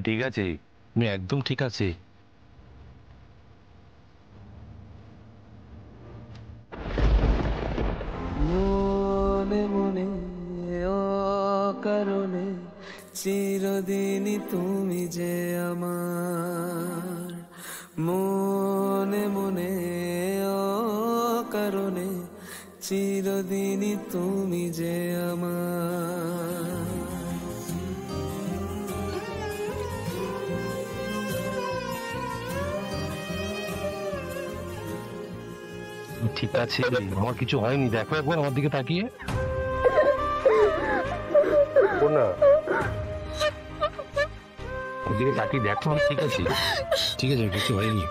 ঠিক আছে, তুমি একদম ঠিক আছে। মনে মনে অকারণে চিরদিনই তুমি যে আমার, মনে মনে অকারণে চিরদিনই তুমি যে আমার। ঠিক আছে, আমার কিছু হয়নি, দেখো একবার আমার দিকে তাকিয়ে। না, ওর দিকে তাকিয়ে দেখো, আমি ঠিক আছে, ঠিক আছে, কিছু হয়নি।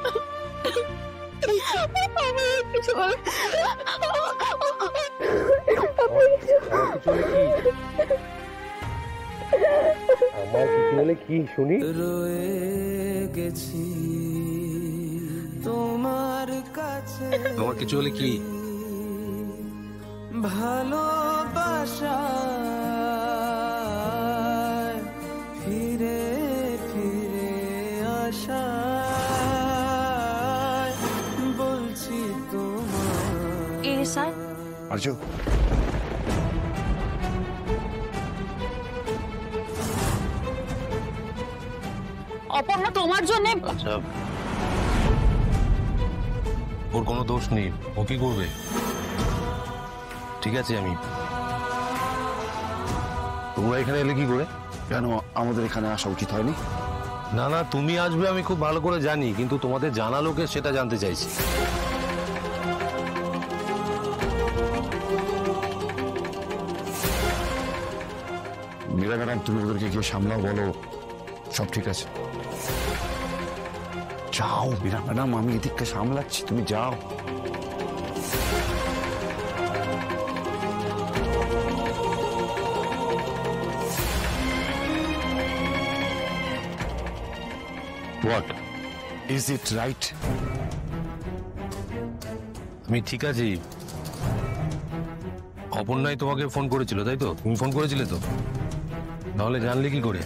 আমার কিছু হলে কি শুনি? রয়ে গেছি তোমার কাছে, আমার কিছু হলে কি? ভালোবাসা ফিরে ফিরে আসা বলছি তোমার। স্যার আর্য, অপর্ণা তোমার জন্য। আচ্ছা, ওর কোনো দোষ নেই, ও কি করবে? ঠিক আছে, আমি তোমরা এখানে এলে কি করে? কেন আমাদের এখানে আসা উচিত হয়নি? না না, তুমি আসবে আমি খুব ভালো করে জানি, কিন্তু তোমাদের জানা লোকে সেটা জানতে চাইছি। মীরা ম্যাডাম, তুমি ওদেরকে গিয়ে সামলাও, বলো সব ঠিক আছে। যাও মীরা ম্যাডাম, আমি এদিকটা সামলাচ্ছি, তুমি যাও। What is it right? আমি ঠিক আছি। অপর্ণাই তোমাকে ফোন করেছিল, তাই তো? তুমি ফোন করেছিলে তো, তাহলে জানলে কি করে?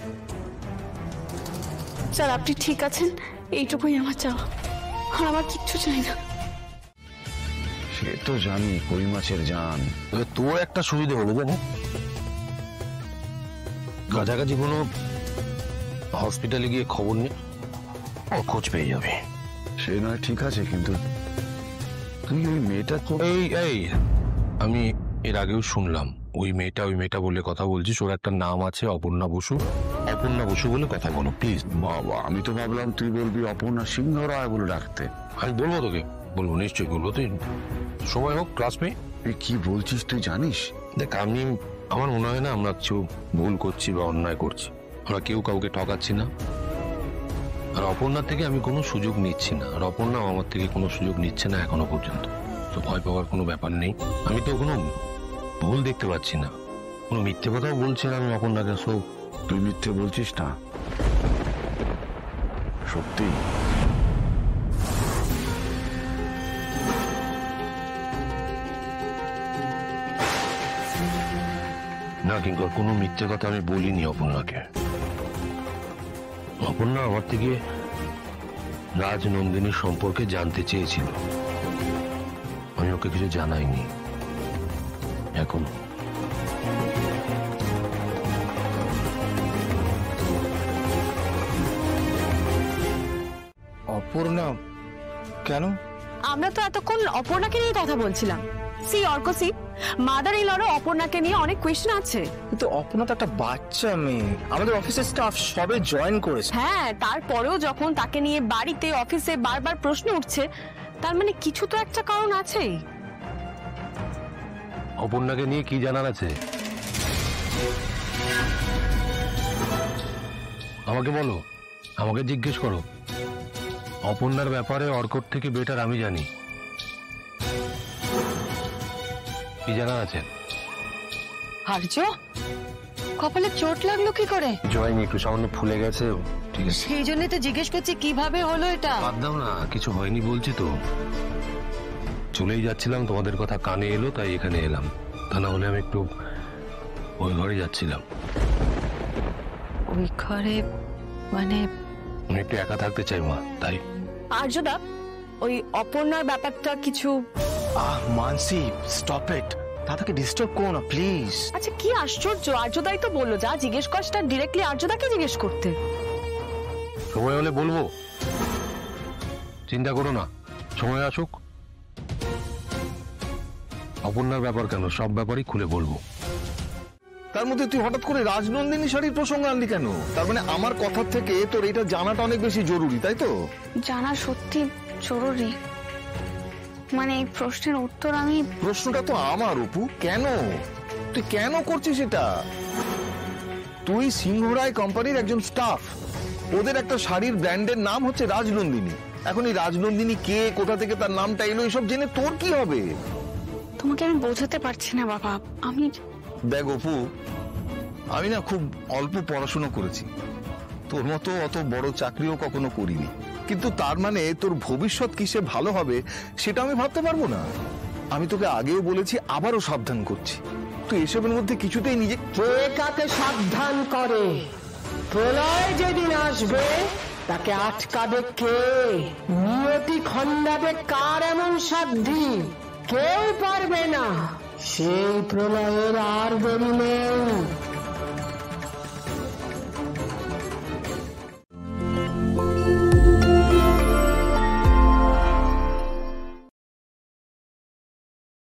স্যার আপনি ঠিক আছেন, এইটুকুই আমার চাওয়া, আর আমার কিচ্ছু চাই না। সে তো জানি, কই মাছের জান। তোর একটা সুবিধা হলো জানো, কাছাকাছি কোনো হসপিটালে গিয়ে খবর নিয়ে খোঁজ পেয়ে যাবে। সে নয় ঠিক আছে, কিন্তু তুই ওই মেয়েটা তো এই আমি এর আগেও শুনলাম ওই মেয়েটা বলে কথা বলছিস, ওর একটা নাম আছে অপর্ণা বসু। অপর্ণা বসু বলে কথা বলো প্লিজ। বাবা, আমি তো ভাবলাম তুই বলবি অপর্ণা সিংহ রায় বলে ডাকতে। আমি বলবো তোকে, বলবো, নিশ্চয়ই বলবো, তুই সময় হোক ক্লাস পেয়ে। তুই কি বলছিস তুই জানিস? দেখ, আমার মনে হয় না আমরা কিছু ভুল করছি বা অন্যায় করছি, আমরা কেউ কাউকে ঠকাচ্ছি না, আর অপর্ণার থেকে আমি কোনো সুযোগ নিচ্ছি না, আর অপর্ণাও আমার থেকে কোনো সুযোগ নিচ্ছে না এখনো পর্যন্ত। তো ভয় পাওয়ার কোনো ব্যাপার নেই, আমি তো কোনো ভুল দেখতে পাচ্ছি না, কোনো মিথ্যে কথাও বলছি না আমি অপর্ণাকে। সব তুই মিথ্যে বলছিস না? সত্যি? না, কিন্তু কোনো মিথ্যে কথা আমি বলিনি অপর্ণাকে। অপর্ণা আমার থেকে রাজনন্দিনীর সম্পর্কে জানতে চেয়েছিল, আমি ওকে কিছু জানাইনি এখন। অপর্ণা কেন? আমরা তো এতক্ষণ অপর্ণাকে নিয়ে কথা বলছিলাম। সি অর্কসি, মাদার ইন লরও অপর্ণাকে নিয়ে অনেক কোয়েশ্চেন আছে। কিন্তু অপর্ণা তো একটা বাচ্চা মেয়ে, আমাদের অফিসের স্টাফ সবে জয়েন করেছে। হ্যাঁ, তারপরেও যখন তাকে নিয়ে বাড়িতে অফিসে বারবার প্রশ্ন উঠছে, তার মানে কিছু তো একটা কারণ আছেই। অপর্ণাকে নিয়ে কি জানার আছে আমাকে বলো, আমাকে জিজ্ঞেস করো। অপর্ণার ব্যাপারে অর্কর থেকে বেটার আমি জানি, কি জানার আছে? আর্য, কপালে চোট লাগলো কি করে? জয়নি একটু সামান্য ফুলে গেছে, ঠিক আছে। সেই জন্য তো জিজ্ঞেস করছি কিভাবে হলো এটা। বাদ দাও না, কিছু হয়নি বলছি তো। চলেই যাচ্ছিলাম, তোমাদের কথা কানে এলো তাই এখানে এলাম, তা না হলে আমি একটু ওই ঘরে যাচ্ছিলাম। ওই ঘরে মানে আমি একটু একা থাকতে চাই মা, তাই। আর্যদা, ওই অপর্ণার ব্যাপারটা কিছু। মানসি, স্টপ ইট। দাদাকে ডিস্টার্ব করো না প্লিজ। আচ্ছা কি আশ্চর্য, আর্যদাই তো বললো যা জিজ্ঞেস কর সেটা ডিরেক্টলি আর্যদাকে জিজ্ঞেস করতে। সময় হলে বলবো, চিন্তা করো না, সময় আসুক। অপর্ণার ব্যাপার কেন, সব ব্যাপারই খুলে বলবো। তার মধ্যে তুই হঠাৎ করে রাজনন্দিনী শাড়ির প্রসঙ্গ আনলি কেন? তার মানে আমার কথা থেকে তোর এটা জানাটা অনেক বেশি জরুরি, তাই তো? জানা সত্যি জরুরি। মানে এই প্রশ্নের উত্তর আমি। প্রশ্নটা তো আমার, অপু। কেন তুই কেন করছিস এটা? তুই সিংহরায় কোম্পানির একজন স্টাফ। ওদের একটা শাড়ির ব্র্যান্ডের নাম হচ্ছে রাজনন্দিনী। এখন এই রাজনন্দিনী কে, কোথা থেকে তার নামটা এলো, এসব জেনে তোর কি হবে? তোমাকে আমি বোঝাতে পারছি না বাবা। আমি দেখ অপু, আমি না খুব অল্প পড়াশোনা করেছি, তোর মতো অত বড় চাকরিও কখনো করিনি, কিন্তু তার মানে তোর ভবিষ্যৎ কিসে ভালো হবে সেটা আমি ভাবতে পারবো না? আমি তোকে আগেও বলেছি, আবারও সাবধান করছি, তুই এসবের মধ্যে কিছুতেই নিজে। কে কাকে সাবধান করে? প্রলয় যেদিন আসবে তাকে আটকাবে কে? নিয়তি খণ্ডাবে কার এমন সাধ্যি? কেউ পারবে না। সেই প্রলয়ের আর দেরি নেই।